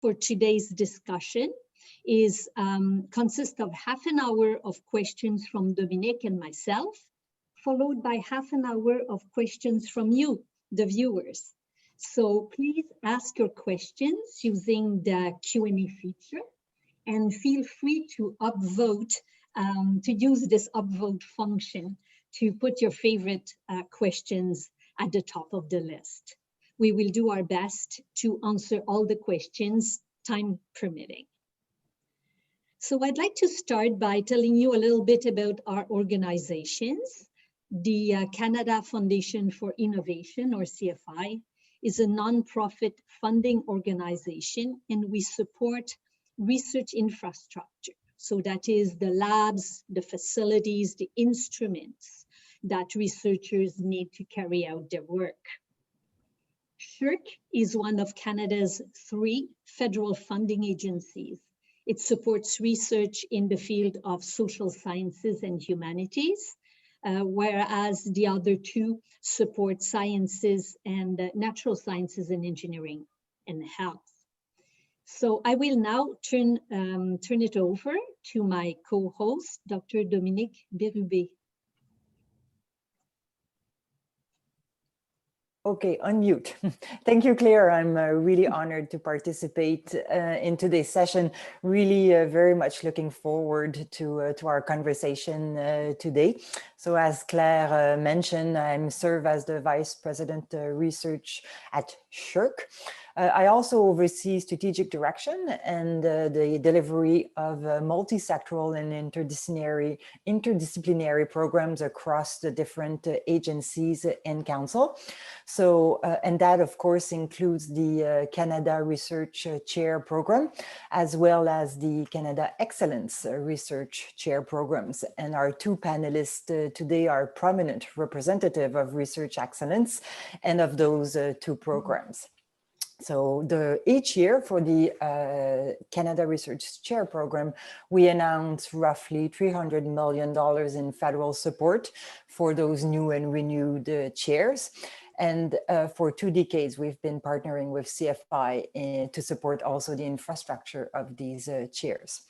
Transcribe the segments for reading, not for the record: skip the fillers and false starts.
for today's discussion is consists of half an hour of questions from Dominique and myself, followed by half an hour of questions from you, the viewers. So please ask your questions using the Q&A feature, and feel free to upvote, to use this upvote function to put your favorite questions at the top of the list. We will do our best to answer all the questions, time permitting. So I'd like to start by telling you a little bit about our organizations. The Canada Foundation for Innovation, or CFI, is a non-profit funding organization, and we support research infrastructure. So that is the labs, the facilities, the instruments that researchers need to carry out their work. SSHRC is one of Canada's 3 federal funding agencies. It supports research in the field of social sciences and humanities, whereas the other 2 support sciences and natural sciences and engineering and health. So I will now turn it over to my co-host, Dr. Dominique Bérubé. Okay, unmute. Thank you, Claire. I'm really honored to participate in today's session. Really very much looking forward to our conversation today. So as Claire mentioned, I serve as the Vice President Research at SSHRC. I also oversee strategic direction and the delivery of multi-sectoral and interdisciplinary programs across the different agencies and council. So, and that of course includes the Canada Research Chair Program, as well as the Canada Excellence Research Chair Programs. And our 2 panelists today are prominent representative of research excellence and of those 2 programs. So each year for the Canada Research Chair Program, we announce roughly $300 million in federal support for those new and renewed chairs. And for 2 decades, we've been partnering with CFI to support also the infrastructure of these chairs.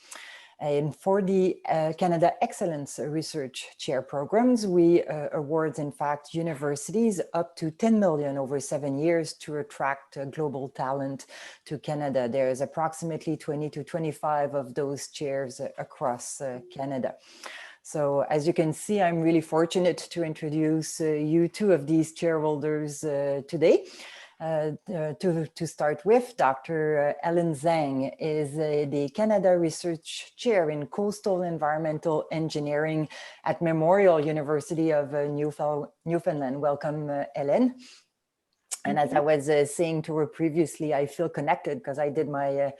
And for the Canada Excellence Research Chair Programs, we award, in fact, universities up to $10 million over 7 years to attract global talent to Canada. There is approximately 20 to 25 of those chairs across Canada. So as you can see, I'm really fortunate to introduce you 2 of these chairholders today. To start with, Dr. Helen Zhang is the Canada Research Chair in Coastal Environmental Engineering at Memorial University of Newfoundland. Welcome, Helen. And as I was saying to her previously, I feel connected because I did my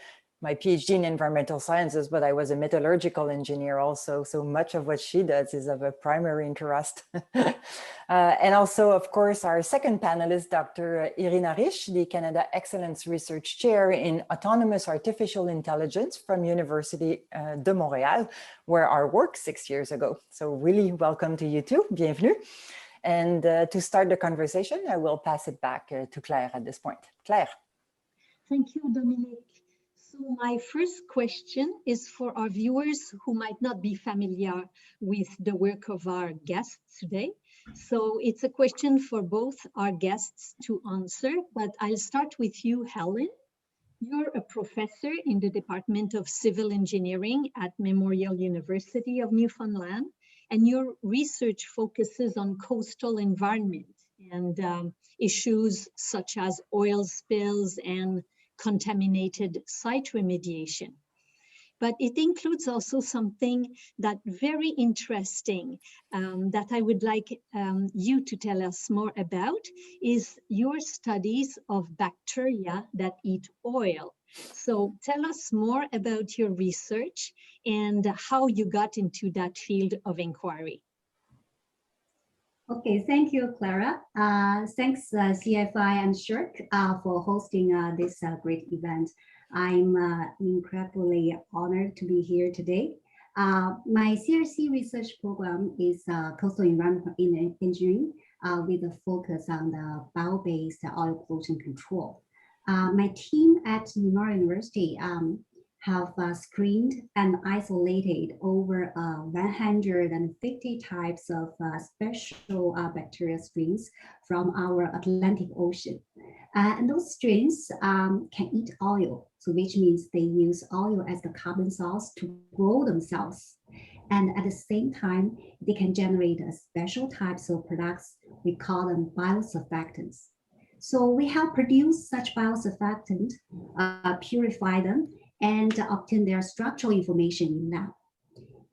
PhD in environmental sciences, but I was a metallurgical engineer also. So much of what she does is of a primary interest. And also, of course, our second panelist, Dr. Irina Rish, the Canada Excellence Research Chair in Autonomous Artificial Intelligence from Université de Montréal, where I worked 6 years ago. So really welcome to you too, bienvenue. And to start the conversation, I will pass it back to Claire at this point. Claire. Thank you, Dominique. So my first question is for our viewers who might not be familiar with the work of our guests today. So it's a question for both our guests to answer, but I'll start with you, Helen. You're a professor in the Department of Civil Engineering at Memorial University of Newfoundland, and your research focuses on coastal environment and issues such as oil spills and contaminated site remediation. But it includes also something that very interesting that I would like you to tell us more about is your studies of bacteria that eat oil. So tell us more about your research and how you got into that field of inquiry. Okay, thank you, Clara. Thanks CFI and SSHRC for hosting this great event. I'm incredibly honored to be here today. My CRC research program is coastal environmental engineering with a focus on the bio-based oil pollution control. My team at Memorial University have screened and isolated over 150 types of special bacterial strains from our Atlantic Ocean. And those strains can eat oil, so which means they use oil as the carbon source to grow themselves. And at the same time, they can generate special types of products. We call them biosurfactants. So we have produced such biosurfactant, purify them, and obtain their structural information in lab.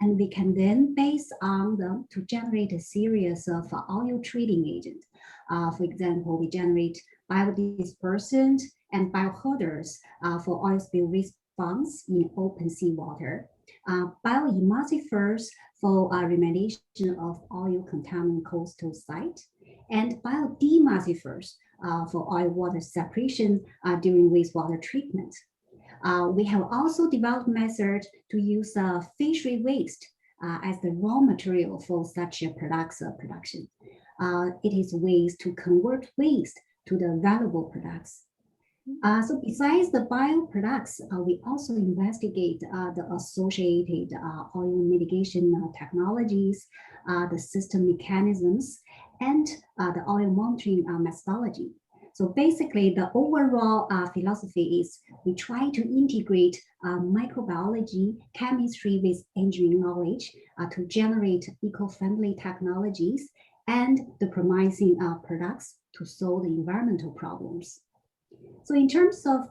And we can then base on them to generate a series of oil treating agents. For example, we generate biodispersant and bioholders for oil spill response in open seawater, bioemulsifiers for remediation of oil contaminant coastal site, and biodemulsifiers for oil water separation during wastewater treatment. We have also developed methods to use fishery waste as the raw material for such products production. It is ways to convert waste to the valuable products. So besides the bioproducts, we also investigate the associated oil mitigation technologies, the system mechanisms, and the oil monitoring methodology. So basically, the overall philosophy is we try to integrate microbiology, chemistry with engineering knowledge to generate eco-friendly technologies and the promising products to solve the environmental problems. So in terms of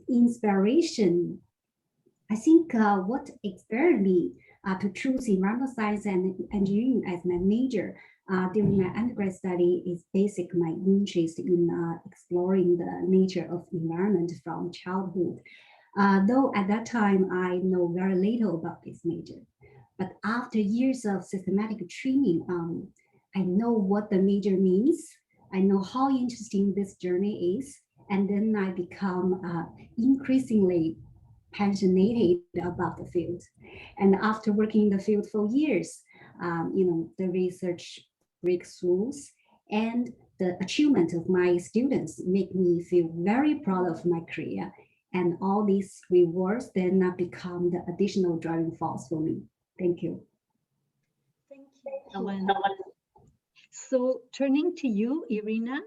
inspiration, I think what inspired me to choose environmental science and engineering as my major during my undergrad study is basic my interest in exploring the nature of environment from childhood. Though at that time, I know very little about this major. But after years of systematic training, I know what the major means. I know how interesting this journey is. And then I become increasingly passionate about the field. And after working in the field for years, the research breakthroughs and the achievement of my students make me feel very proud of my career. And all these rewards then become the additional driving force for me. Thank you. Thank you, Helen. So turning to you, Irina,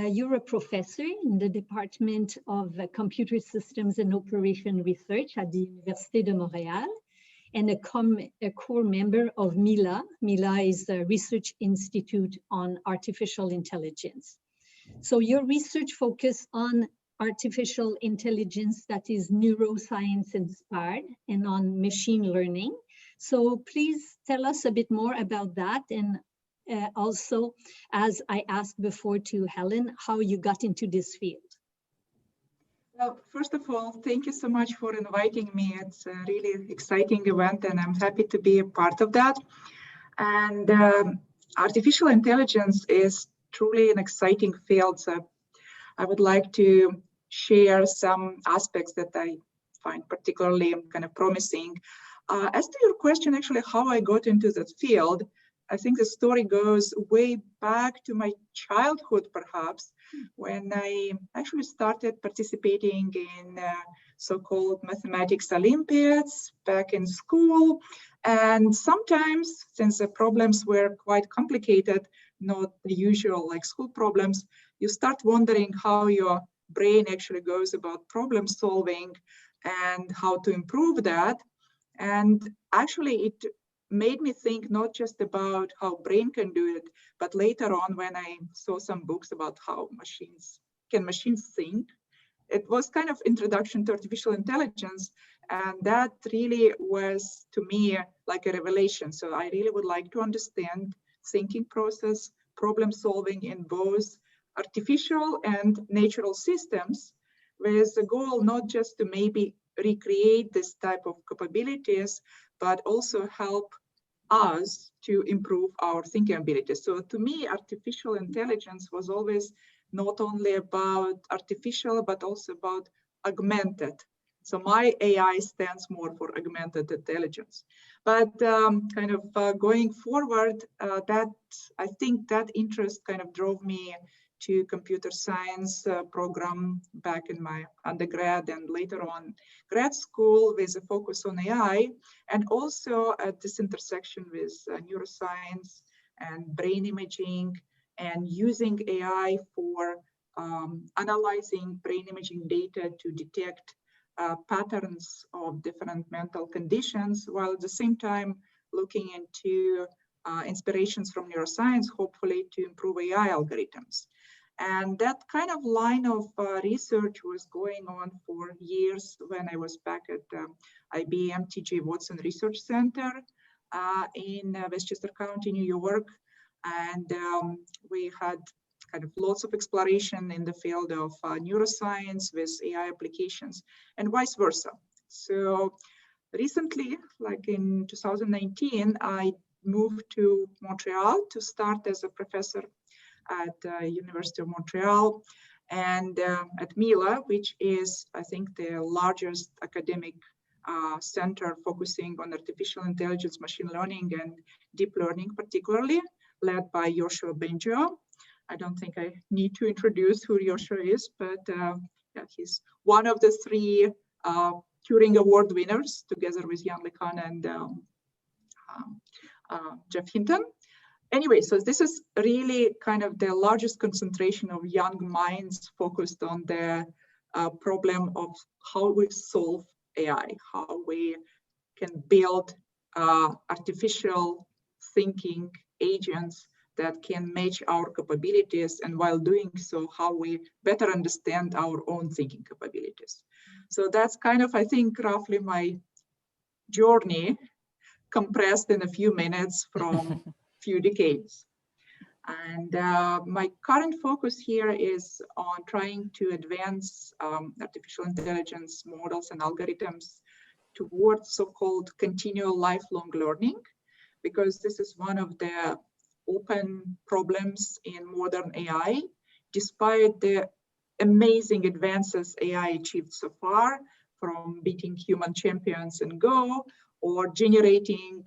you're a professor in the Department of Computer Systems and Operation Research at the Université de Montréal and a core member of MILA. MILA is a research institute on artificial intelligence. So your research focus on artificial intelligence that is neuroscience inspired and on machine learning. So please tell us a bit more about that, and also, as I asked before to Helen, how you got into this field. Well, first of all, thank you so much for inviting me. It's a really exciting event and I'm happy to be a part of that. And artificial intelligence is truly an exciting field. So I would like to share some aspects that I find particularly kind of promising. As to your question, actually, how I got into that field, I think the story goes way back to my childhood, perhaps, when I actually started participating in so-called mathematics Olympiads back in school. And sometimes, since the problems were quite complicated, not the usual like school problems, you start wondering how your brain actually goes about problem solving and how to improve that. And actually, it made me think not just about how brain can do it, but later on when I saw some books about how machines think, it was kind of introduction to artificial intelligence. And that really was, to me, like a revelation. So I really would like to understand thinking process, problem solving in both artificial and natural systems, with the goal not just to maybe recreate this type of capabilities, but also help us to improve our thinking abilities. So to me, artificial intelligence was always not only about artificial, but also about augmented. So my AI stands more for augmented intelligence. But going forward, I think that interest kind of drove me to computer science program back in my undergrad and later on grad school with a focus on AI, and also at this intersection with neuroscience and brain imaging and using AI for analyzing brain imaging data to detect patterns of different mental conditions, while at the same time looking into inspirations from neuroscience, hopefully to improve AI algorithms. And that kind of line of research was going on for years when I was back at IBM T.J. Watson Research Center in Westchester County, New York. And we had kind of lots of exploration in the field of neuroscience with AI applications and vice versa. So recently, like in 2019, I moved to Montreal to start as a professor at University of Montreal and at MILA, which is, I think, the largest academic center focusing on artificial intelligence, machine learning, and deep learning, particularly led by Yoshua Bengio. I don't think I need to introduce who Yoshua is, but yeah, he's one of the three Turing Award winners, together with Jan LeCun and Jeff Hinton. Anyway, so this is really kind of the largest concentration of young minds focused on the problem of how we solve AI, how we can build artificial thinking agents that can match our capabilities, and while doing so, how we better understand our own thinking capabilities. So that's kind of, I think, roughly my journey compressed in a few minutes from few decades. And my current focus here is on trying to advance artificial intelligence models and algorithms towards so-called continual lifelong learning, because this is one of the open problems in modern AI. Despite the amazing advances AI achieved so far, from beating human champions in Go or generating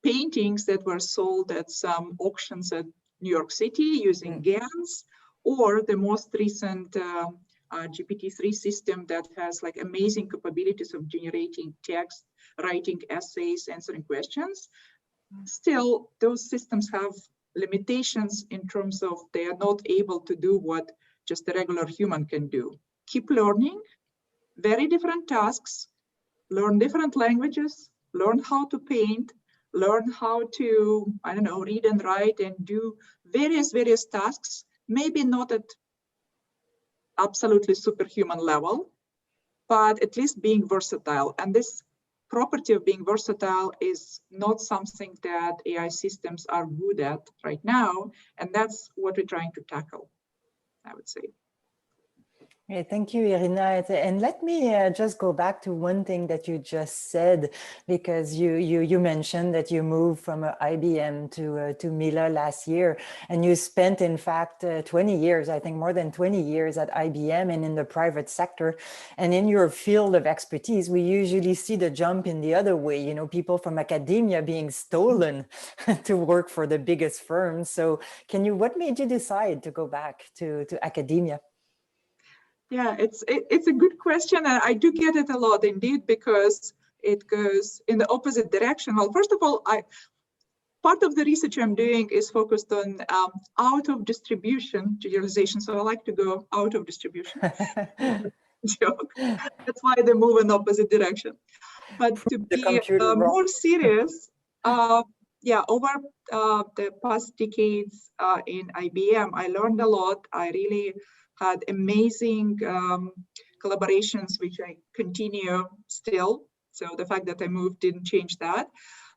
paintings that were sold at some auctions at New York City using GANs, or the most recent GPT-3 system that has like amazing capabilities of generating text, writing essays, answering questions. Still, those systems have limitations in terms of they are not able to do what just a regular human can do. Keep learning, very different tasks, learn different languages, learn how to paint, learn how to, I don't know, read and write and do various tasks, maybe not at absolutely superhuman level, but at least being versatile. And this property of being versatile is not something that AI systems are good at right now. And that's what we're trying to tackle, I would say. Yeah, thank you, Irina. And let me just go back to one thing that you just said, because you mentioned that you moved from IBM to MILA last year, and you spent, in fact, 20 years, I think more than 20 years at IBM and in the private sector. And in your field of expertise, we usually see the jump in the other way, you know, people from academia being stolen to work for the biggest firms. So what made you decide to go back to academia? Yeah, it's a good question, and I do get it a lot indeed, because it goes in the opposite direction. Well, first of all, part of the research I'm doing is focused on out of distribution generalization. So I like to go out of distribution. Joke. That's why they move in the opposite direction. But to be more serious, yeah, over the past decades in IBM, I learned a lot. I really had amazing collaborations, which I continue still. So the fact that I moved didn't change that.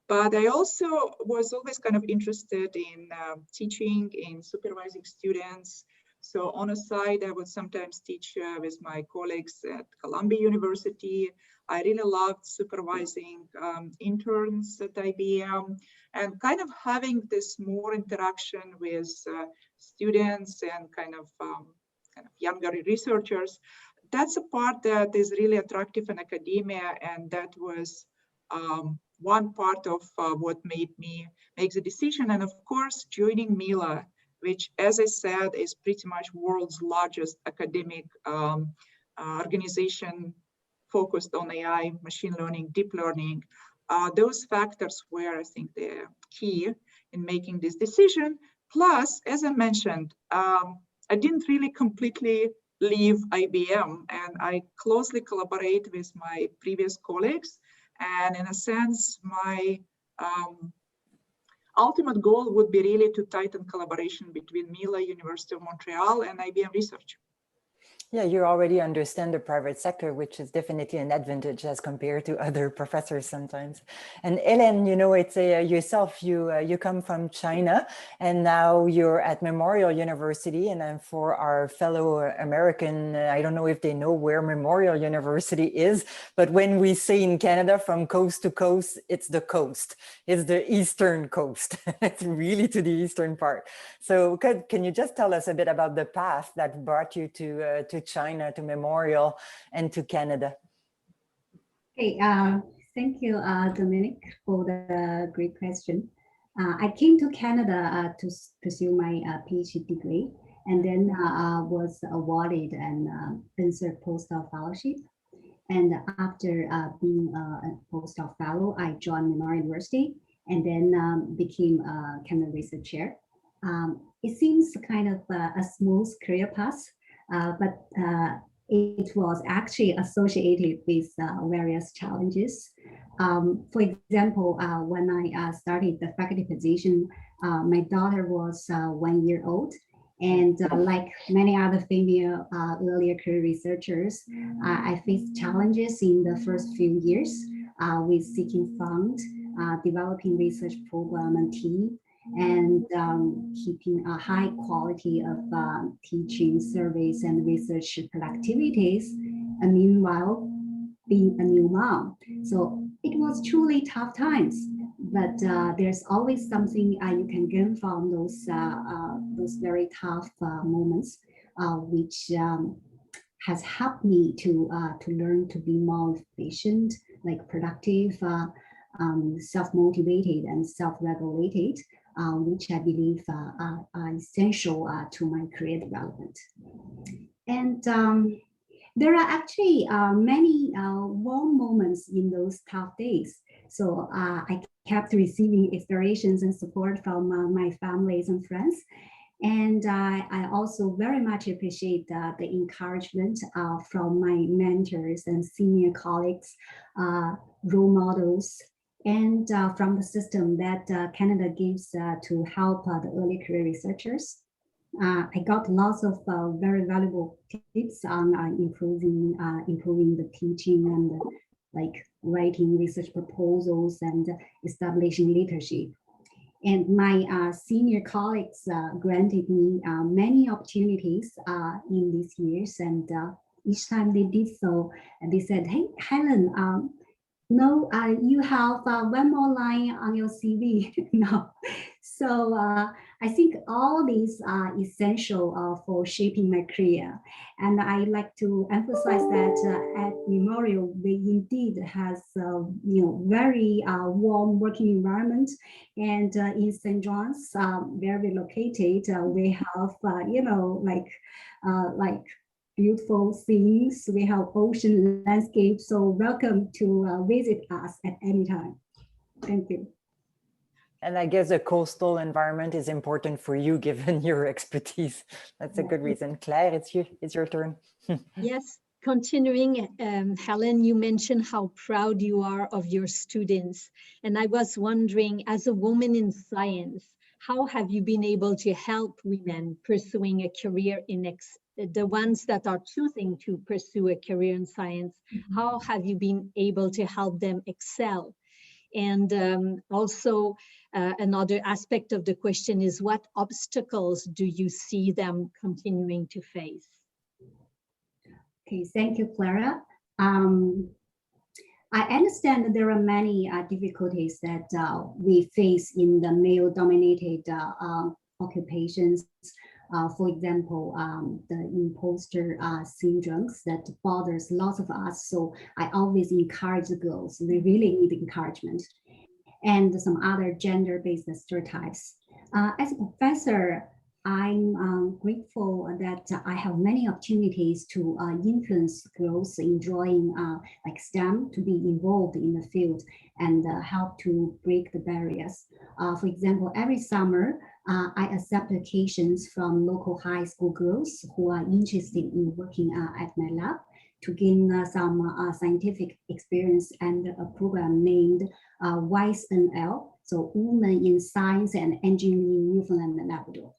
But I also was always kind of interested in teaching, in supervising students. So on a side, I would sometimes teach with my colleagues at Columbia University. I really loved supervising interns at IBM and kind of having this more interaction with students and kind of younger researchers. That's a part that is really attractive in academia, and that was one part of what made me make the decision. And of course, joining MILA which, as I said, is pretty much world's largest academic organization focused on AI, machine learning, deep learning. Those factors were, I think, the key in making this decision. Plus, as I mentioned, I didn't really completely leave IBM, and I closely collaborate with my previous colleagues. And in a sense, my ultimate goal would be really to tighten collaboration between MILA, University of Montreal, and IBM Research. Yeah, you already understand the private sector, which is definitely an advantage as compared to other professors sometimes. And Helen, you know, it's yourself, you come from China, and now you're at Memorial University. And for our fellow American, I don't know if they know where Memorial University is, but when we say in Canada, from coast to coast, it's the coast. It's the eastern coast. It's really to the eastern part. So can you just tell us a bit about the path that brought you to China, to Memorial, and to Canada? Okay, thank you, Dominique, for the great question. I came to Canada to pursue my PhD degree, and then was awarded an insert postdoc fellowship. And after being a postdoc fellow, I joined Memorial University, and then became a Canada Research Chair. It seems kind of a smooth career path, but it was actually associated with various challenges. For example, when I started the faculty position, my daughter was 1 year old. And like many other female earlier career researchers, I faced challenges in the first few years with seeking funds, developing research program and team, and keeping a high quality of teaching, surveys, and research productivities, and meanwhile being a new mom. So it was truly tough times, but there's always something you can gain from those very tough moments, which has helped me to learn to be more efficient, like productive, self-motivated, and self-regulated, which I believe are essential to my career development. And there are actually many warm moments in those tough days. So I kept receiving inspirations and support from my families and friends. And I also very much appreciate the encouragement from my mentors and senior colleagues, role models, and from the system that Canada gives to help the early career researchers. I got lots of very valuable tips on improving the teaching and like writing research proposals and establishing leadership. And my senior colleagues granted me many opportunities in these years, and each time they did so, they said, "Hey, Helen, no, you have one more line on your CV." No. So I think all these are essential for shaping my career. And I like to emphasize that at Memorial, we indeed has very warm working environment. And in St. John's, where we're located, we have like beautiful scenes. We have ocean landscape. So welcome to visit us at any time. Thank you. And I guess the coastal environment is important for you, given your expertise. That's a good reason. Claire, it's your turn. Yes, continuing, Helen, you mentioned how proud you are of your students. And I was wondering, as a woman in science, how have you been able to help women pursuing a career in the ones that are choosing to pursue a career in science? How have you been able to help them excel? And also another aspect of the question is, what obstacles do you see them continuing to face? Okay, thank you, Clara. I understand that there are many difficulties that we face in the male-dominated occupations. For example, the imposter syndromes that bothers lots of us. So I always encourage the girls. They really need encouragement. And some other gender-based stereotypes. As a professor, I'm grateful that I have many opportunities to influence girls in drawing like STEM, to be involved in the field and help to break the barriers. For example, every summer, I accept applications from local high school girls who are interested in working at my lab to gain some scientific experience, and a program named WISE-NL, so Women in Science and Engineering in Newfoundland and Labrador.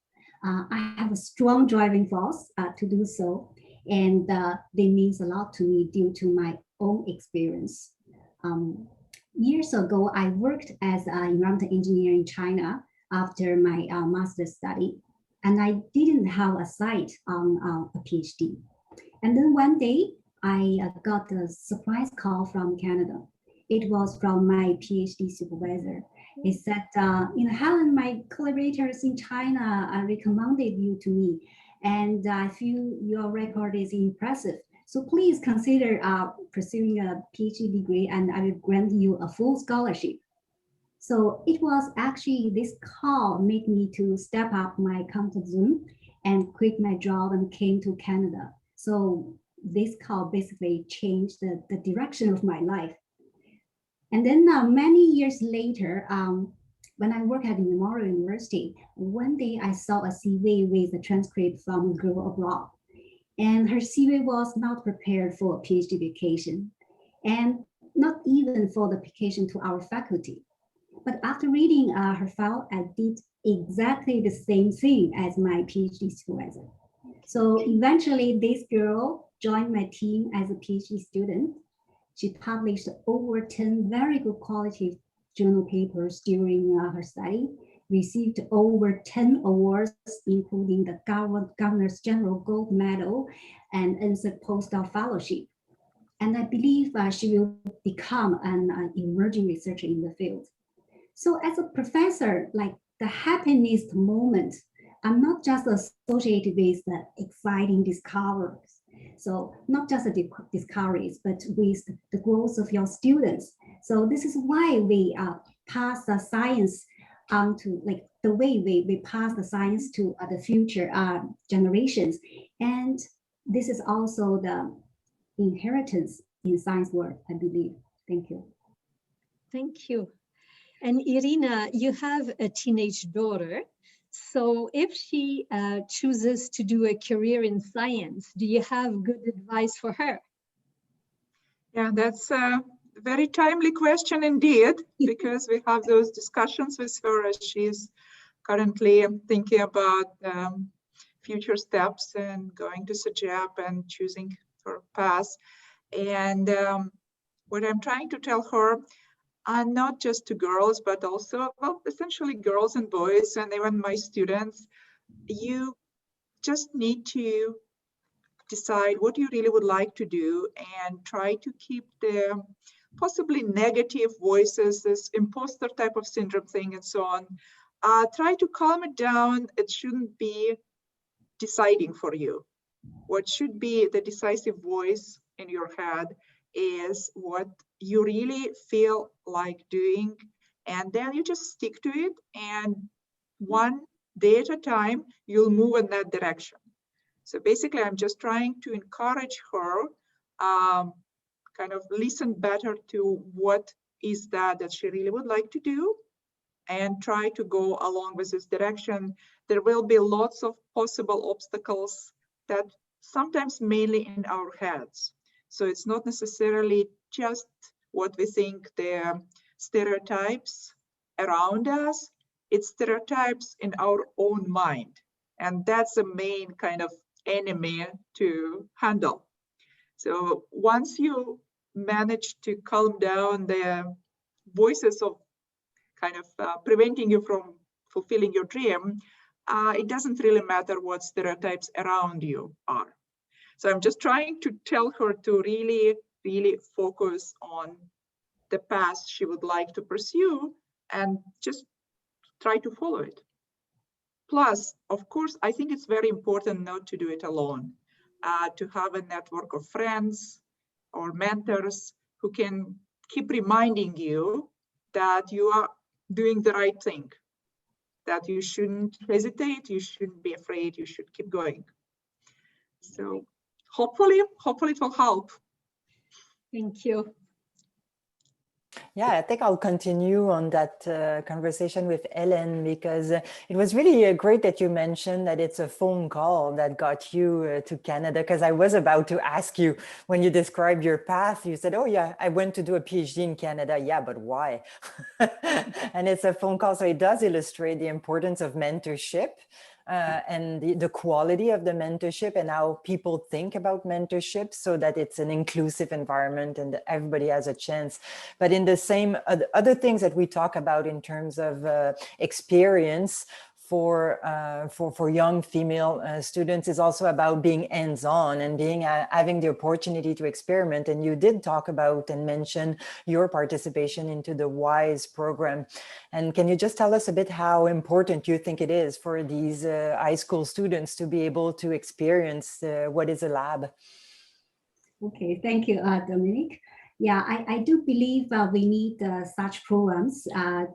I have a strong driving force to do so, and that means a lot to me due to my own experience. Years ago, I worked as an environmental engineer in China after my master's study, and I didn't have a sight on a PhD. And then one day, I got a surprise call from Canada. It was from my PhD supervisor. He said, Helen, my collaborators in China recommended you to me, and I feel your record is impressive. So please consider pursuing a PhD degree, and I will grant you a full scholarship. So it was actually this call made me to step up my comfort zone and quit my job and came to Canada. So this call basically changed the direction of my life. And then many years later, when I worked at Memorial University, one day I saw a CV with a transcript from a girl abroad. And her CV was not prepared for a PhD application, and not even for the application to our faculty. But after reading her file, I did exactly the same thing as my PhD supervisor. So eventually this girl joined my team as a PhD student. She published over 10 very good quality journal papers during her study, received over 10 awards, including the Governor's General Gold Medal and NSEC postdoc fellowship. And I believe she will become an emerging researcher in the field. So as a professor, like the happiest moment, I'm not just associated with the exciting discoveries. So not just the discoveries, but with the growth of your students. So this is why we pass the science to, like the way we pass the science to the future generations. And this is also the inheritance in science world, I believe. Thank you. Thank you. And Irina, you have a teenage daughter. So if she chooses to do a career in science, do you have good advice for her? Yeah, that's a very timely question indeed, because we have those discussions with her as she's currently thinking about future steps and going to SJAP and choosing her path. And what I'm trying to tell her, and not just to girls, but also, well, essentially girls and boys, and even my students, you just need to decide what you really would like to do and try to keep the possibly negative voices, this imposter type of syndrome thing and so on. Try to calm it down. It shouldn't be deciding for you. What should be the decisive voice in your head is what you really feel like doing, and then you just stick to it, and one day at a time you'll move in that direction. So basically I'm just trying to encourage her, kind of listen better to what is that she really would like to do, and try to go along with this direction. There will be lots of possible obstacles that sometimes mainly in our heads. So it's not necessarily just what we think the stereotypes around us, it's stereotypes in our own mind. And that's the main kind of enemy to handle. So once you manage to calm down the voices of kind of preventing you from fulfilling your dream, it doesn't really matter what stereotypes around you are. So I'm just trying to tell her to really, really focus on the path she would like to pursue and just try to follow it. Plus, of course, I think it's very important not to do it alone, to have a network of friends or mentors who can keep reminding you that you are doing the right thing, that you shouldn't hesitate, you shouldn't be afraid, you should keep going. So hopefully it will help. Thank you. Yeah, I think I'll continue on that conversation with Helen, because it was really great that you mentioned that it's a phone call that got you to Canada, because I was about to ask you, when you described your path, you said, oh yeah, I went to do a PhD in Canada. Yeah, but why? And it's a phone call. So it does illustrate the importance of mentorship. And the quality of the mentorship and how people think about mentorship, so that it's an inclusive environment and everybody has a chance. But in the same other things that we talk about in terms of experience for young female students is also about being hands-on and being having the opportunity to experiment. And you did talk about and mention your participation into the WISE program. And can you just tell us a bit how important you think it is for these high school students to be able to experience what is a lab? Okay, thank you, Dominique. Yeah, I do believe we need such programs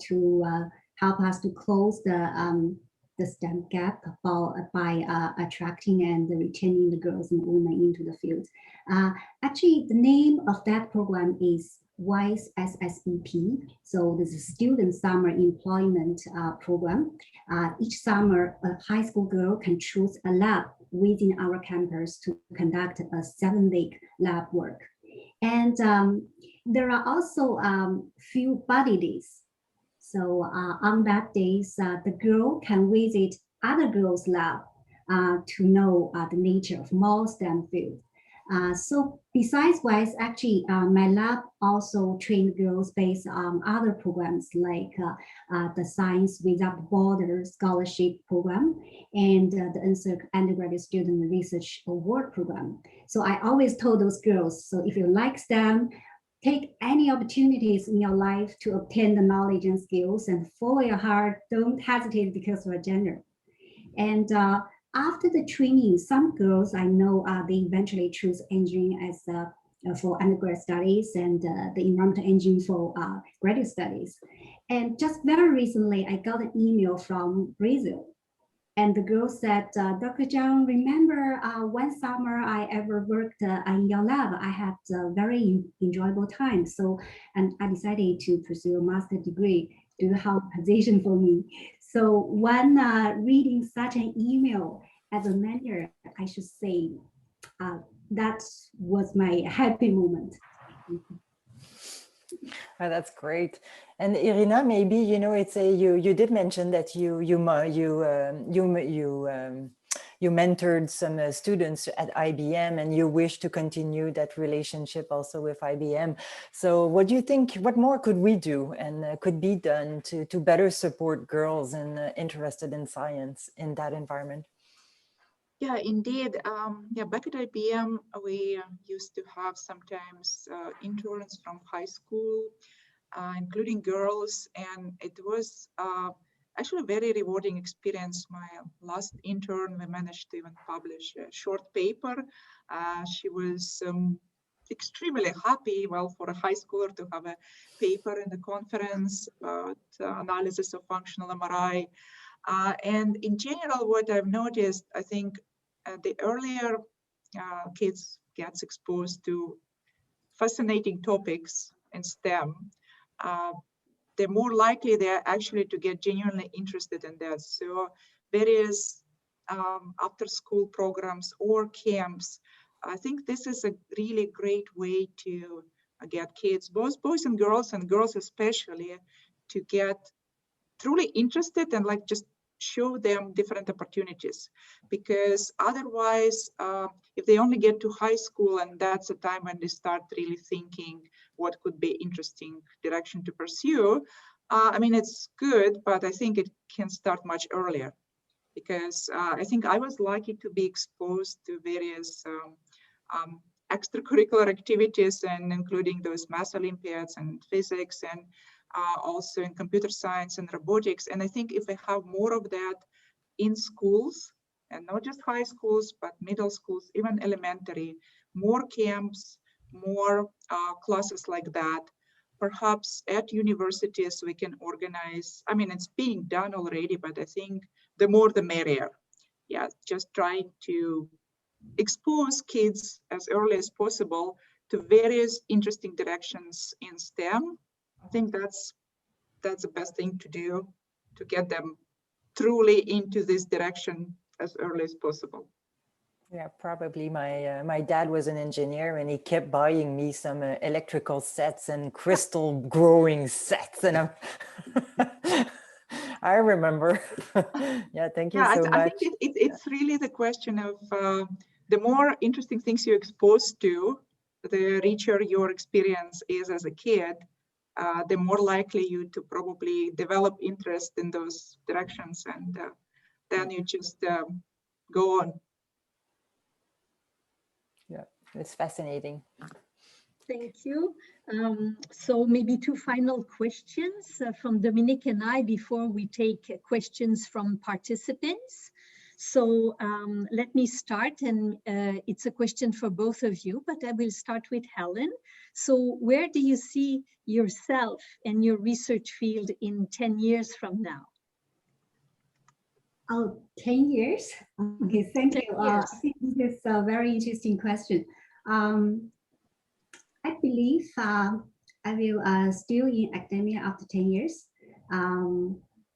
to help us to close the STEM gap by attracting and retaining the girls and women into the field. Actually, the name of that program is WISE SSEP. So this is Student Summer Employment Program. Each summer, a high school girl can choose a lab within our campus to conduct a 7-week lab work. And there are also few buddy days. So on that days, the girl can visit other girls' lab to know the nature of more STEM field. So besides WISE, actually, my lab also trained girls based on other programs like the Science Without Borders Scholarship Program and the UNSERC Undergraduate Student Research Award Program. So I always told those girls, so if you like STEM, take any opportunities in your life to obtain the knowledge and skills and follow your heart. Don't hesitate because of your gender. And after the training, some girls I know they eventually choose engineering as for undergrad studies and the environmental engineering for graduate studies. And just very recently, I got an email from Brazil. And the girl said, Dr. Zhang, remember one summer I ever worked in your lab. I had a very enjoyable time. So, and I decided to pursue a master's degree. Do you have a position for me? So when reading such an email as a mentor, I should say that was my happy moment. Oh, that's great. And Irina, maybe it's you did mention that you mentored some students at IBM, and you wish to continue that relationship also with IBM. So, what do you think? What more could we do and could be done to better support girls and interested in science in that environment? Yeah, indeed. Back at IBM, we used to have sometimes interns from high school, including girls, and it was actually a very rewarding experience. My last intern, we managed to even publish a short paper. She was extremely happy, well, for a high schooler to have a paper in the conference about analysis of functional MRI. And in general, what I've noticed, I think the earlier kids gets exposed to fascinating topics in STEM, the more likely they are actually to get genuinely interested in that. So various after-school programs or camps, I think this is a really great way to get kids, both boys and girls especially, to get truly interested and like just show them different opportunities. Because otherwise, if they only get to high school, and that's the time when they start really thinking what could be interesting direction to pursue, I mean, it's good, but I think it can start much earlier. Because I think I was lucky to be exposed to various extracurricular activities, and including those math Olympiads and physics, and also in computer science and robotics. And I think if we have more of that in schools, and not just high schools, but middle schools, even elementary, more camps, more classes like that, perhaps at universities we can organize, I mean, it's being done already, but I think the more the merrier. Yeah, just try to expose kids as early as possible to various interesting directions in STEM. I think that's the best thing to do, to get them truly into this direction as early as possible. Yeah, probably my dad was an engineer and he kept buying me some electrical sets and crystal growing sets, and I remember. Yeah, thank you so much. I think it's really the question of the more interesting things you're exposed to, the richer your experience is as a kid, the more likely you to probably develop interest in those directions, and then you just go on. Yeah, it's fascinating. Thank you. So maybe two final questions from Dominique and I before we take questions from participants. So let me start, and it's a question for both of you, but I will start with Helen. So where do you see yourself and your research field in 10 years from now? Oh, 10 years? Okay, thank you. I think this is a very interesting question. I believe I will still in academia after 10 years,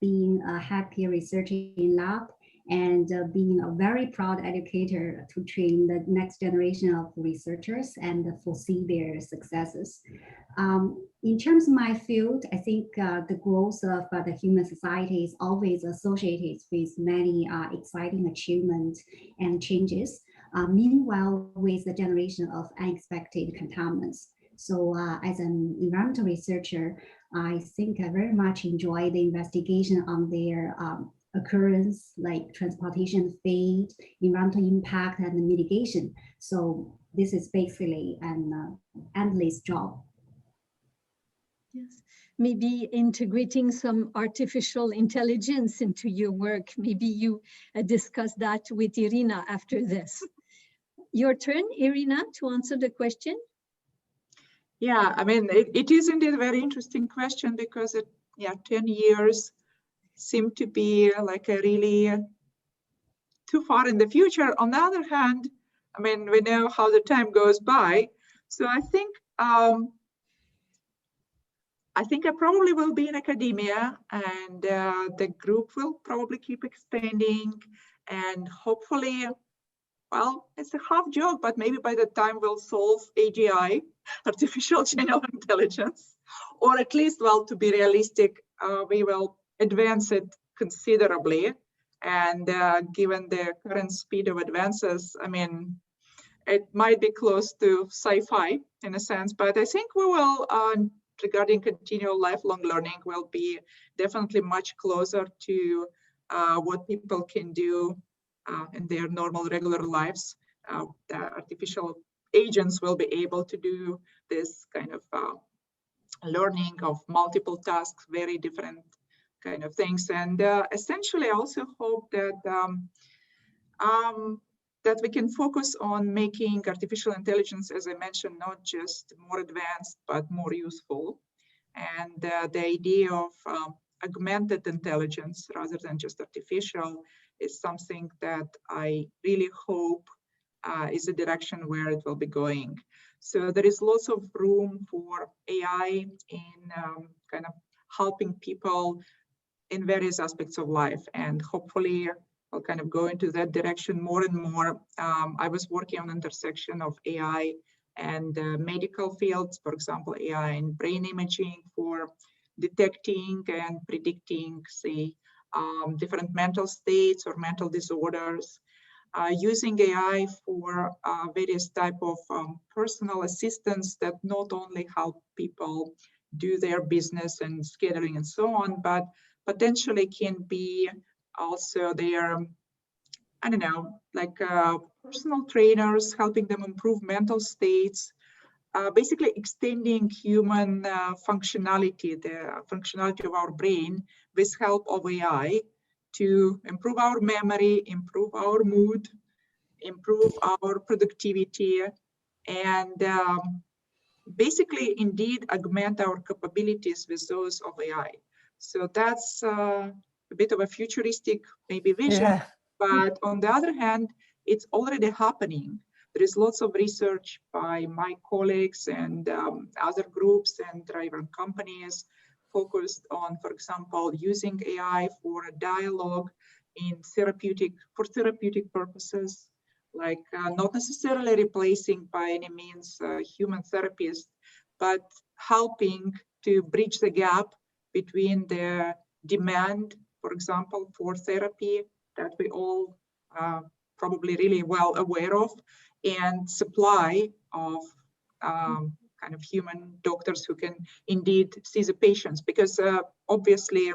being a happy researcher in lab, and being a very proud educator to train the next generation of researchers and foresee their successes. In terms of my field, I think the growth of the human society is always associated with many exciting achievements and changes. Meanwhile, with the generation of unexpected contaminants. So as an environmental researcher, I think I very much enjoy the investigation on their occurrence, like transportation, fate, environmental impact, and mitigation. So this is basically an endless job. Yes, maybe integrating some artificial intelligence into your work. Maybe you discuss that with Irina after this. Your turn, Irina, to answer the question. Yeah, I mean, it is indeed a very interesting question, because 10 years seem to be like a really too far in the future. On the other hand, I mean, we know how the time goes by. So I think I probably will be in academia, and the group will probably keep expanding, and hopefully, well, it's a half joke, but maybe by the time we'll solve AGI, artificial general intelligence, or at least, well, to be realistic, we will advance it considerably. And given the current speed of advances, I mean, it might be close to sci-fi in a sense, but I think we will, regarding continual lifelong learning, will be definitely much closer to what people can do in their normal, regular lives. The artificial agents will be able to do this kind of learning of multiple tasks, very different kind of things. And essentially, I also hope that that we can focus on making artificial intelligence, as I mentioned, not just more advanced, but more useful. And the idea of augmented intelligence rather than just artificial is something that I really hope is a direction where it will be going. So there is lots of room for AI in kind of helping people in various aspects of life, and hopefully I'll kind of go into that direction more and more. I was working on intersection of AI and medical fields, for example, AI in brain imaging for detecting and predicting, say, different mental states or mental disorders, using AI for various type of personal assistance that not only help people do their business and scheduling and so on, but potentially can be also their, I don't know, like personal trainers, helping them improve mental states, basically extending human functionality, the functionality of our brain with help of AI to improve our memory, improve our mood, improve our productivity, and basically indeed augment our capabilities with those of AI. So that's a bit of a futuristic maybe vision, Yeah. but on the other hand, it's already happening. There is lots of research by my colleagues and other groups and even companies focused on, for example, using AI for a dialogue for therapeutic purposes, like not necessarily replacing by any means human therapists, but helping to bridge the gap between the demand, for example, for therapy that we all probably really well aware of, and supply of kind of human doctors who can indeed see the patients, because obviously,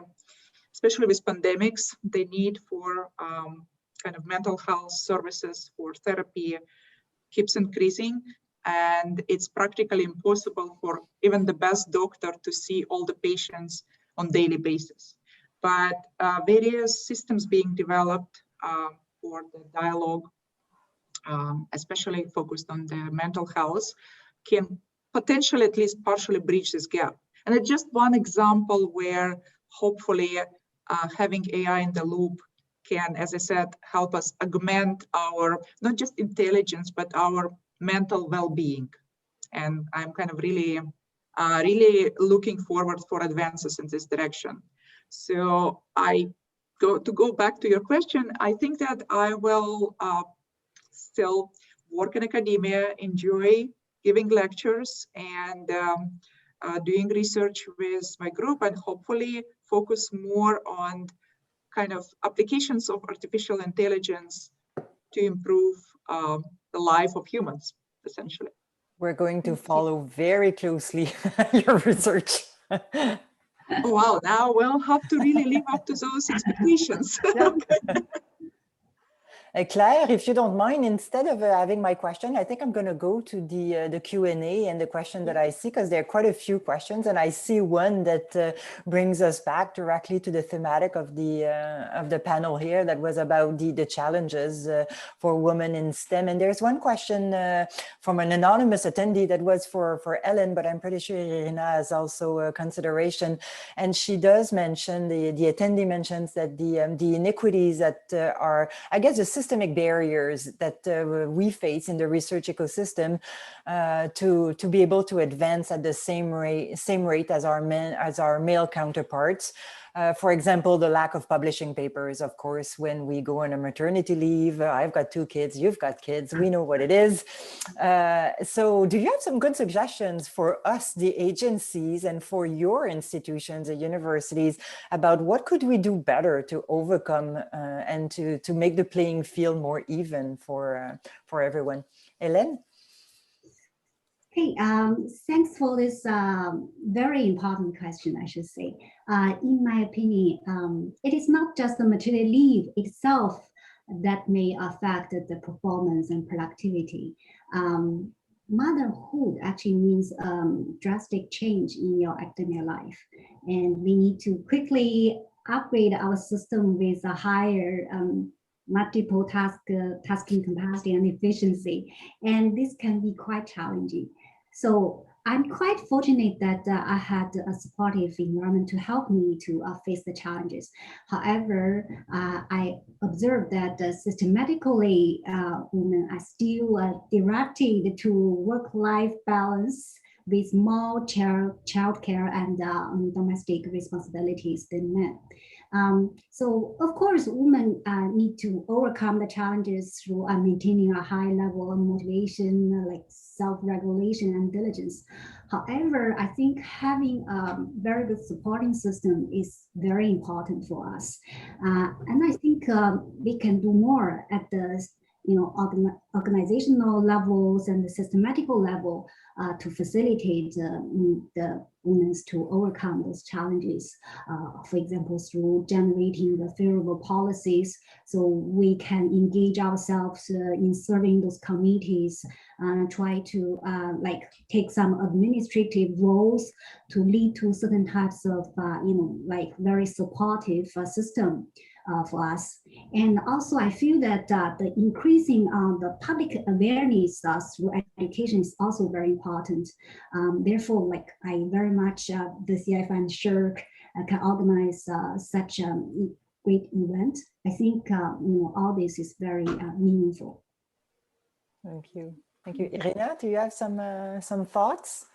especially with pandemics, the need for kind of mental health services for therapy keeps increasing, and it's practically impossible for even the best doctor to see all the patients on a daily basis. But various systems being developed for the dialogue, especially focused on the mental health, can potentially at least partially bridge this gap. And it's just one example where hopefully having AI in the loop can, as I said, help us augment our, not just intelligence, but our mental well-being. And I'm kind of really looking forward for advances in this direction. So to go back to your question, I think that I will still work in academia, enjoy giving lectures and doing research with my group, and hopefully focus more on kind of applications of artificial intelligence to improve the life of humans, essentially. We're going to follow very closely your research. Oh, wow, now we'll have to really live up to those expectations. Claire, if you don't mind, instead of having my question, I think I'm going to go to the Q&A and the question that I see, because there are quite a few questions, and I see one that brings us back directly to the thematic of the panel here, that was about the challenges for women in STEM. And there's one question from an anonymous attendee that was for Helen, but I'm pretty sure Irina has also a consideration. And she does mention, the attendee mentions that the inequities that are, I guess, the systemic barriers that we face in the research ecosystem to be able to advance at the same rate as our male counterparts. For example, the lack of publishing papers, of course, when we go on a maternity leave. I've got 2 kids, you've got kids, we know what it is. So do you have some good suggestions for us, the agencies, and for your institutions and universities about what could we do better to overcome and to make the playing field more even for everyone? Helen? Hey, thanks for this very important question, I should say. In my opinion, it is not just the maternity leave itself that may affect the performance and productivity. Motherhood actually means drastic change in your academic life. And we need to quickly upgrade our system with a higher multiple tasking capacity and efficiency. And this can be quite challenging. So I'm quite fortunate that I had a supportive environment to help me to face the challenges. However, I observed that systematically women are still directed to work-life balance with more childcare and domestic responsibilities than men. So of course, women need to overcome the challenges through maintaining a high level of motivation, like self-regulation and diligence. However, I think having a very good supporting system is very important for us. And I think we can do more at the organizational levels and the systematical level to facilitate the women to overcome those challenges. For example, through generating the favorable policies, so we can engage ourselves in serving those committees, try to take some administrative roles to lead to certain types of, very supportive system. for us. And also, I feel that the increasing the public awareness through education is also very important. Therefore, like I very much the CIFI and SSHRC can organize such a great event. I think all this is very meaningful. Thank you. Thank you. Irina, do you have some thoughts?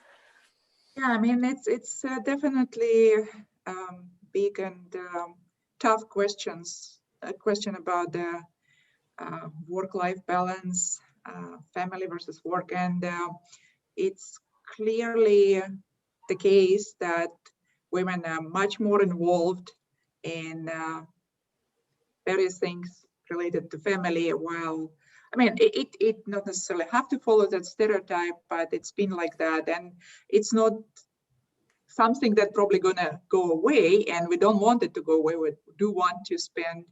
Yeah, I mean, it's definitely big and tough questions. A question about the work-life balance, family versus work, and it's clearly the case that women are much more involved in various things related to family, while I mean, it not necessarily have to follow that stereotype, but it's been like that, and it's not something that probably gonna go away, and we don't want it to go away. We do want to spend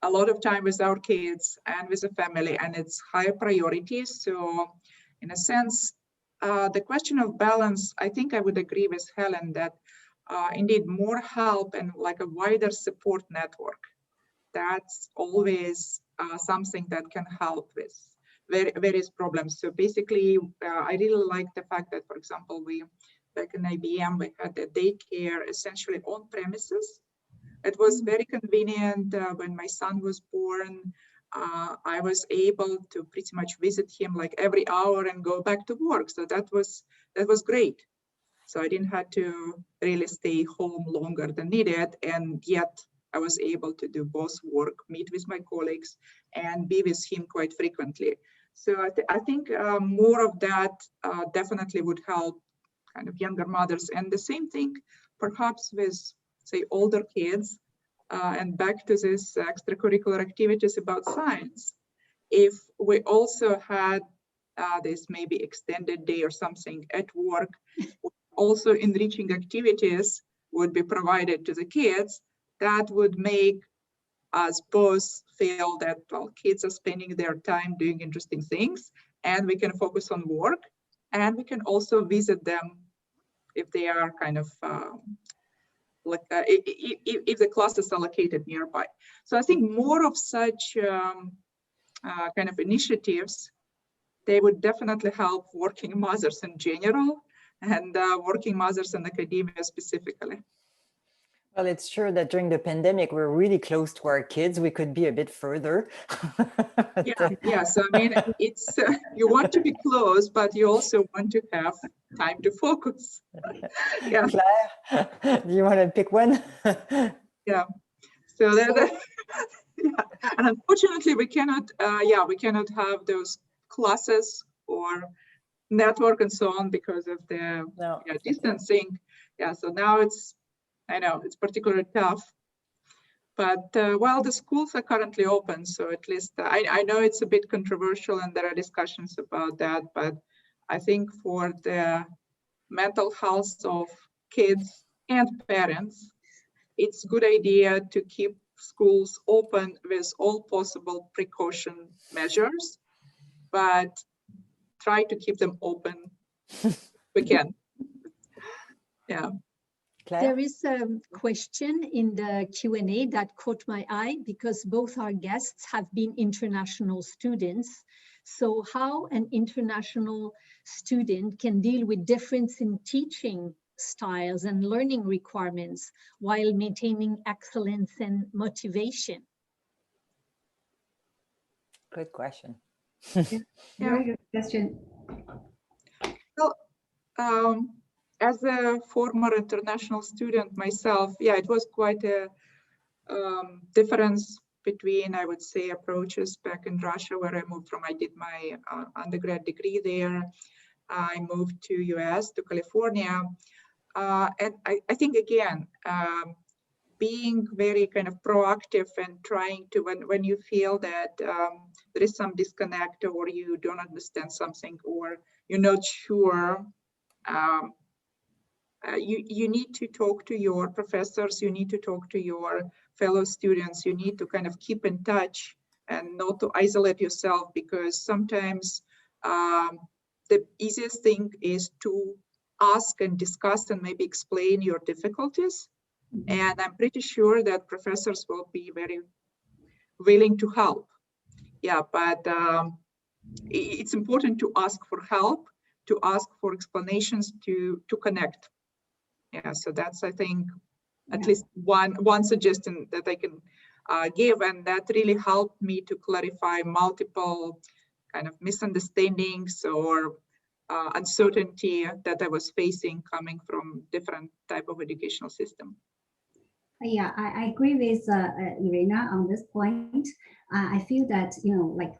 a lot of time with our kids and with the family, and it's high priority. So in a sense, the question of balance, I think I would agree with Helen that indeed more help and like a wider support network, that's always something that can help with various problems. So basically, I really like the fact that, for example, back in IBM, we had a daycare essentially on premises. It was very convenient. When my son was born, I was able to pretty much visit him like every hour and go back to work. So that was great. So I didn't have to really stay home longer than needed, and yet I was able to do both work, meet with my colleagues, and be with him quite frequently. So I think more of that definitely would help kind of younger mothers. And the same thing perhaps with, say, older kids, and back to this extracurricular activities about science. If we also had this maybe extended day or something at work, also enriching activities would be provided to the kids, that would make us both feel that, well, kids are spending their time doing interesting things, and we can focus on work, and we can also visit them if they are kind of if the classes are located nearby. So I think more of such kind of initiatives, they would definitely help working mothers in general, and working mothers in academia specifically. Well, it's true that during the pandemic, we're really close to our kids. We could be a bit further. Yeah. So I mean, it's you want to be close, but you also want to have time to focus. Yeah. Claire, do you want to pick one? Yeah. So that, yeah. And unfortunately, we cannot. We cannot have those classes or network and so on because of the distancing. Yeah. So now I know it's particularly tough, but well, the schools are currently open, so at least I know it's a bit controversial and there are discussions about that, but I think for the mental health of kids and parents, it's a good idea to keep schools open with all possible precaution measures, but try to keep them open if we can. Yeah. Claire? There is a question in the Q&A that caught my eye because both our guests have been international students. So how an international student can deal with difference in teaching styles and learning requirements while maintaining excellence and motivation? Good question. Very good question. Well, as a former international student myself, yeah, it was quite a difference between, I would say, approaches back in Russia, where I moved from. I did my undergrad degree there. I moved to US, to California. And I think, again, being very kind of proactive and trying to, when you feel that there is some disconnect or you don't understand something or you're not sure, you need to talk to your professors, you need to talk to your fellow students, you need to kind of keep in touch and not to isolate yourself, because sometimes the easiest thing is to ask and discuss and maybe explain your difficulties And I'm pretty sure that professors will be very willing to help. Yeah, but it's important to ask for help, to ask for explanations, to connect. Yeah, so that's, I think, at least one suggestion that I can give, and that really helped me to clarify multiple kind of misunderstandings or uncertainty that I was facing coming from different type of educational system. Yeah, I agree with Irina on this point. I feel that, you know, like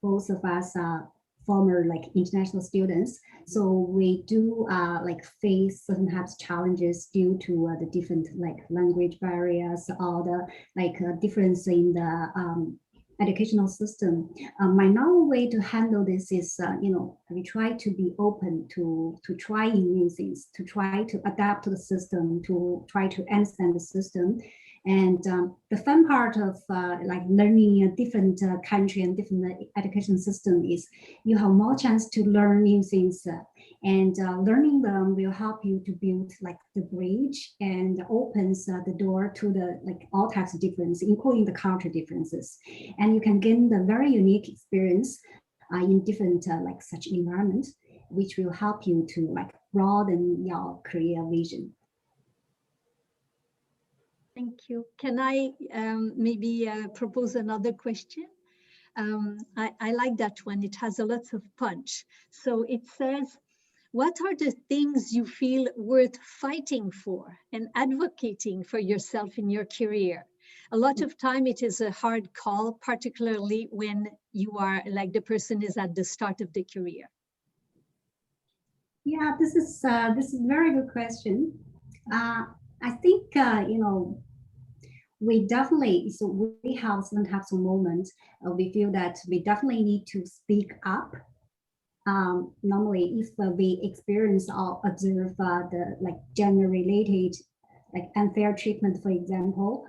both of us are former like international students, so we do like face certain types of challenges due to the different like language barriers or the like difference in the educational system. My normal way to handle this is, you know, we try to be open to trying new things, to try to adapt to the system, to try to understand the system. And the fun part of like learning a different country and different education system is you have more chance to learn new things, and learning them will help you to build like the bridge and opens the door to the like all types of difference, including the culture differences. And you can gain the very unique experience in different like such environment, which will help you to like broaden your career vision. Thank you. Can I maybe propose another question? I like that one. It has a lot of punch. So it says, what are the things you feel worth fighting for and advocating for yourself in your career? A lot of time it is a hard call, particularly when you are like the person is at the start of the career. Yeah, this is a very good question. I think, you know, we definitely, so we have some types of moments we feel that we definitely need to speak up. Normally, if we experience or observe the like gender-related like unfair treatment, for example,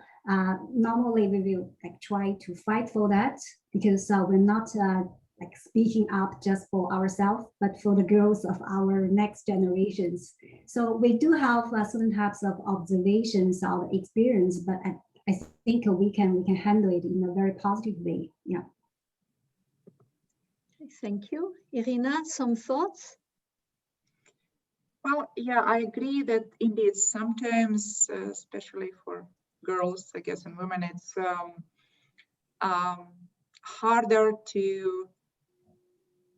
normally we will like try to fight for that, because we're not like speaking up just for ourselves, but for the growth of our next generations. So we do have certain types of observations or experience, but I think we can handle it in a very positive way. Yeah. Thank you. Irina, some thoughts? Well, yeah, I agree that indeed sometimes, especially for girls, I guess, and women, it's harder to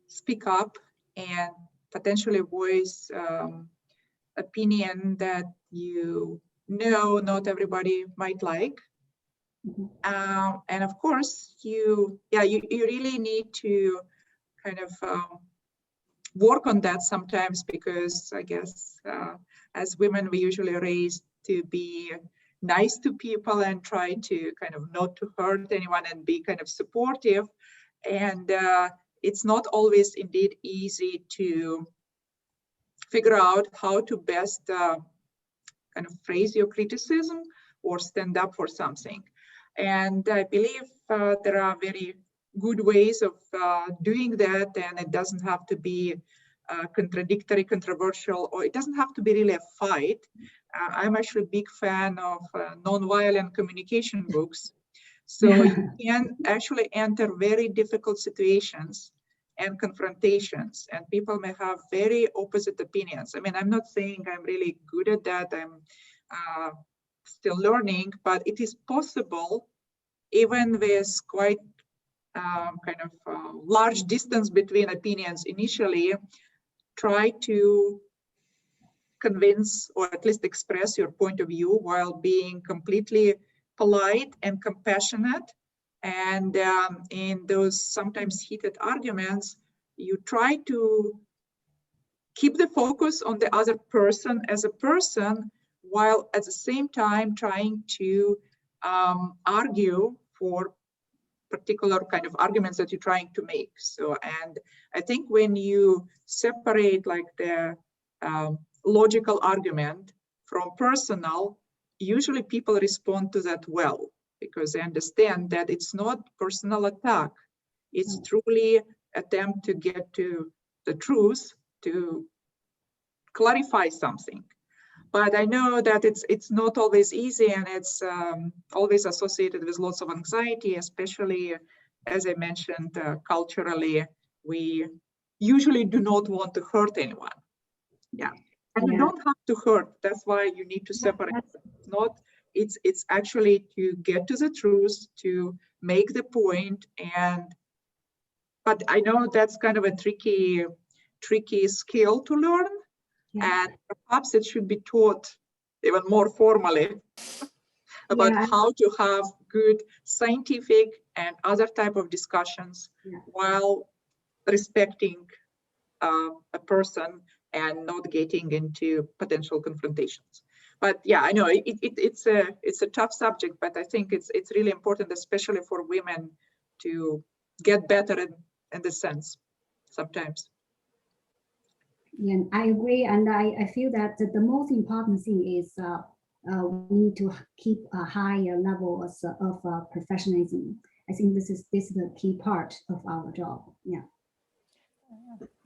speak up and potentially voice opinion that you know not everybody might like. And of course, you really need to kind of work on that sometimes, because I guess as women, we usually raised to be nice to people and try to kind of not to hurt anyone and be kind of supportive. And it's not always indeed easy to figure out how to best kind of phrase your criticism or stand up for something. And I believe there are very good ways of doing that, and it doesn't have to be contradictory, controversial, or it doesn't have to be really a fight. I'm actually a big fan of nonviolent communication books. So you can actually enter very difficult situations and confrontations, and people may have very opposite opinions. I mean, I'm not saying I'm really good at that. I'm still learning, but it is possible, even with quite kind of large distance between opinions initially, try to convince or at least express your point of view while being completely polite and compassionate. And in those sometimes heated arguments, you try to keep the focus on the other person as a person, while at the same time trying to argue for particular kind of arguments that you're trying to make. So, and I think when you separate like the logical argument from personal, usually people respond to that well, because they understand that it's not personal attack. It's truly attempt to get to the truth, to clarify something. But I know that it's not always easy, and it's always associated with lots of anxiety, especially, as I mentioned, culturally, we usually do not want to hurt anyone. Yeah, and you don't have to hurt. That's why you need to separate. It's not. It's actually to get to the truth, to make the point, but I know that's kind of a tricky skill to learn. And perhaps it should be taught even more formally about how to have good scientific and other type of discussions while respecting a person and not getting into potential confrontations. But yeah, I know it's a tough subject, but I think it's really important, especially for women, to get better in this sense sometimes. Yeah, I agree, and I feel that the most important thing is we need to keep a higher level of professionalism. I think this is the key part of our job. Yeah.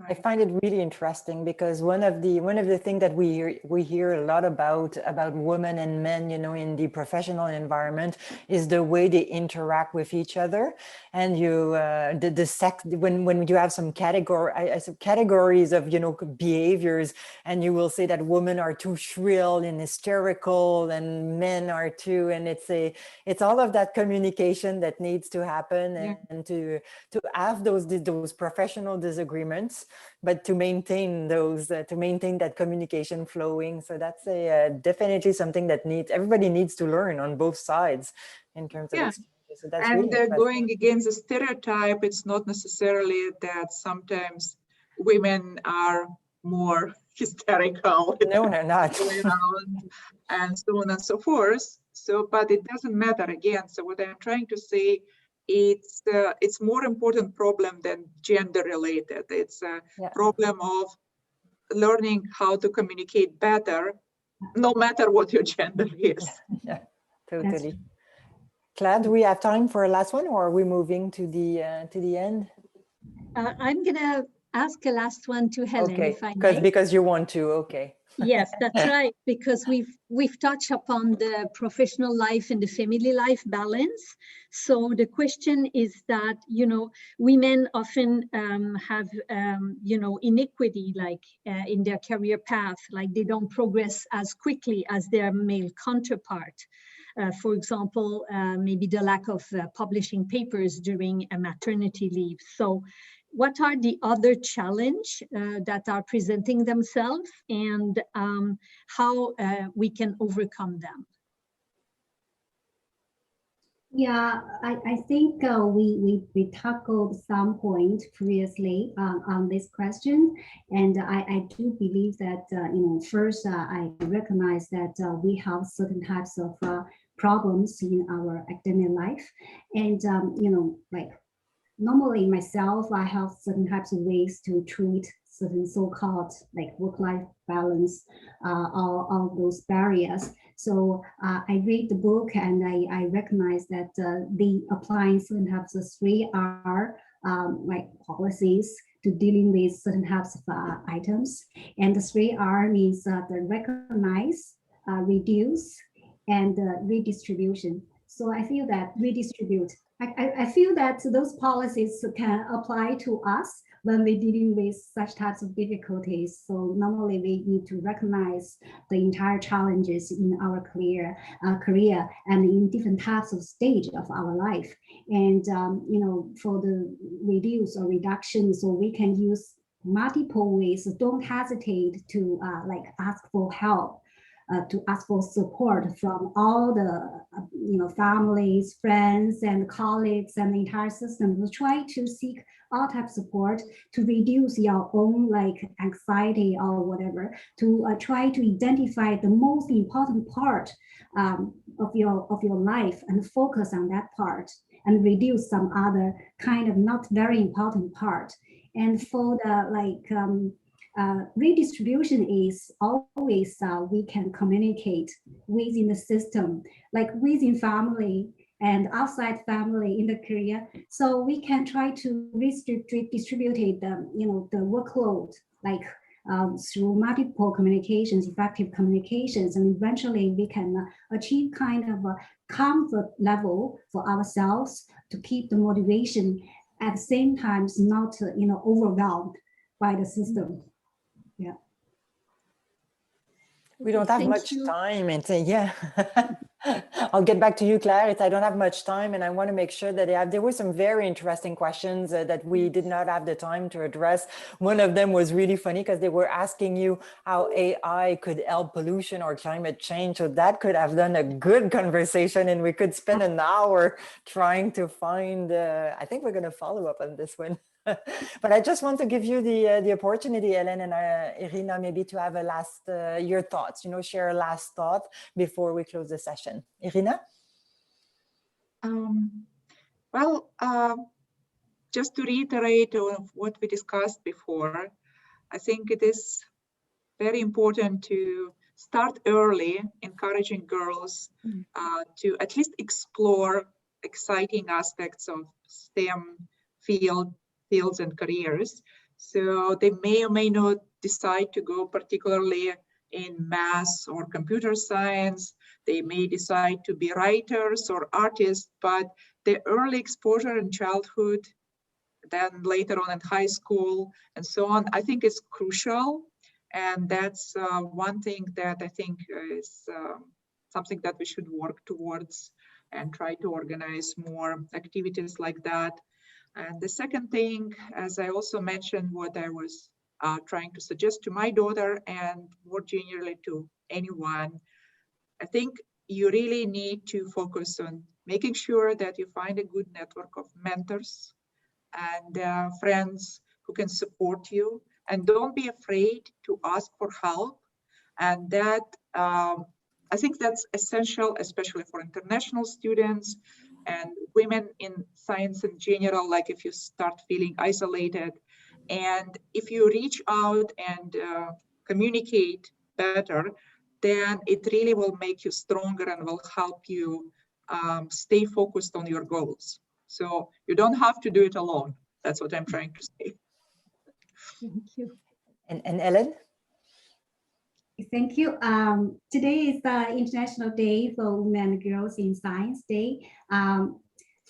I find it really interesting because one of the things that we hear a lot about women and men, you know, in the professional environment is the way they interact with each other. And you the sex, when you have some categories of, you know, behaviors, and you will say that women are too shrill and hysterical and men are too, and it's all of that communication that needs to happen, and to have those professional disagreements, but to maintain that communication flowing. So that's definitely something that everybody needs to learn on both sides in terms of exchanges. So that's really going against the stereotype, it's not necessarily that sometimes women are more hysterical. No, they're not. And so on and so forth. So, but it doesn't matter again. So what I'm trying to say, it's more important problem than gender related. It's a problem of learning how to communicate better, no matter what your gender is. Yeah, totally. Claire, do we have time for a last one, or are we moving to the end? I'm gonna ask a last one to Helen, if I may. Because you want to, okay. Yes, that's right, because we've touched upon the professional life and the family life balance. So the question is that, you know, women often have, you know, inequity, like in their career path, like they don't progress as quickly as their male counterpart. For example, maybe the lack of publishing papers during a maternity leave. So what are the other challenges that are presenting themselves, and how we can overcome them? Yeah, I think we tackled some point previously on this question, and I do believe that you know, first I recognize that we have certain types of problems in our academic life, and you know, like normally myself, I have certain types of ways to treat certain so-called like work-life balance, all those barriers. So I read the book and I recognize that they apply certain types of 3R like policies to dealing with certain types of items. And the 3R means the recognize, reduce, and redistribution. So I feel that redistribute. I feel that those policies can apply to us when we're dealing with such types of difficulties. So normally we need to recognize the entire challenges in our career and in different types of stage of our life. And you know, for the reduce or reduction, so we can use multiple ways. So don't hesitate to like ask for help. To ask for support from all the you know, families, friends, and colleagues, and the entire system. We'll try to seek all types of support to reduce your own like anxiety or whatever. To try to identify the most important part of your life and focus on that part, and reduce some other kind of not very important part. And for the like. Redistribution is always we can communicate within the system, like within family and outside family in the career. So we can try to distribute the, you know, the workload, like through multiple communications, effective communications, and eventually we can achieve kind of a comfort level for ourselves to keep the motivation, at the same time not overwhelmed by the system. Yeah. We don't have much time, and yeah. I'll get back to you, Claire. I don't have much time, and I want to make sure that there were some very interesting questions that we did not have the time to address. One of them was really funny because they were asking you how AI could help pollution or climate change. So that could have done a good conversation, and we could spend an hour trying to find, I think we're going to follow up on this one. But I just want to give you the opportunity, Helen and Irina, maybe to have a last, your thoughts, share a last thought before we close the session. Irina? Just to reiterate what we discussed before, I think it is very important to start early, encouraging girls to at least explore exciting aspects of STEM fields and careers. So they may or may not decide to go particularly in math or computer science. They may decide to be writers or artists, but the early exposure in childhood, then later on in high school and so on, I think is crucial. And that's one thing that I think is something that we should work towards and try to organize more activities like that. And the second thing, as I also mentioned, what I was trying to suggest to my daughter and more generally to anyone, I think you really need to focus on making sure that you find a good network of mentors and friends who can support you, and don't be afraid to ask for help. And that, I think that's essential, especially for international students and women in science in general, like if you start feeling isolated. And if you reach out and communicate better, then it really will make you stronger and will help you stay focused on your goals. So you don't have to do it alone. That's what I'm trying to say. Thank you. And Helen? Thank you. Today is the International Day for Women and Girls in Science Day.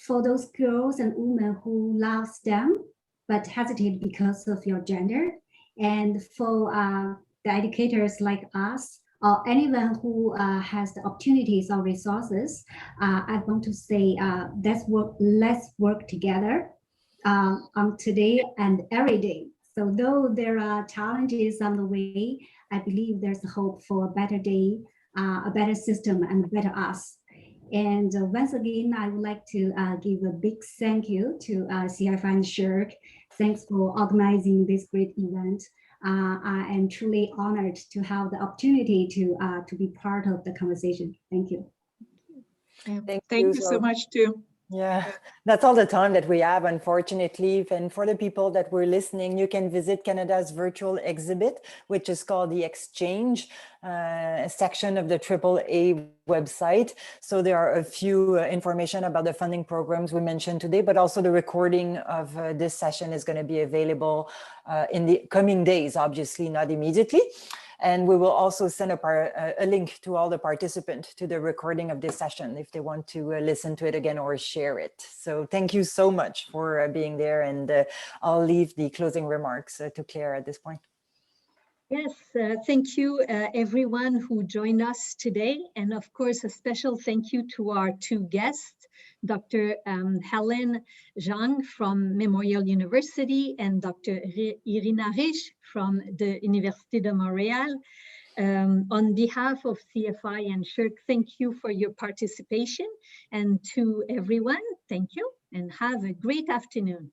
For those girls and women who love STEM, but hesitate because of your gender, and for the educators like us, or anyone who has the opportunities or resources, I want to say let's work together on today and every day. So though there are challenges on the way, I believe there's hope for a better day, a better system, and a better us. And once again, I would like to give a big thank you to CFI and SSHRC. Thanks for organizing this great event. I am truly honored to have the opportunity to be part of the conversation. Thank you. Thank you so much too. Yeah, that's all the time that we have, unfortunately. And for the people that were listening, you can visit Canada's virtual exhibit, which is called the Exchange section of the AAA website. So there are a few information about the funding programs we mentioned today, but also the recording of this session is going to be available in the coming days, obviously not immediately. And we will also send a link to all the participants to the recording of this session if they want to listen to it again or share it. So thank you so much for being there. And I'll leave the closing remarks to Claire at this point. Yes, thank you everyone who joined us today. And of course, a special thank you to our two guests, Dr. Helen Zhang from Memorial University and Dr. Irina Rish from the Université de Montréal. On behalf of CFI and SSHRC, thank you for your participation. And to everyone, thank you and have a great afternoon.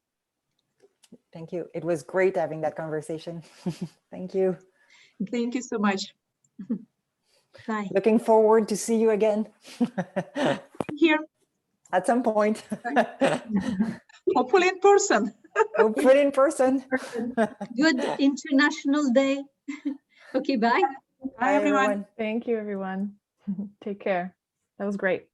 Thank you. It was great having that conversation. Thank you. Thank you so much. Bye. Looking forward to see you again. Here. At some point. Hopefully in person. Hopefully in person. Good International Day. Okay, bye. Bye, everyone. Thank you, everyone. Take care. That was great.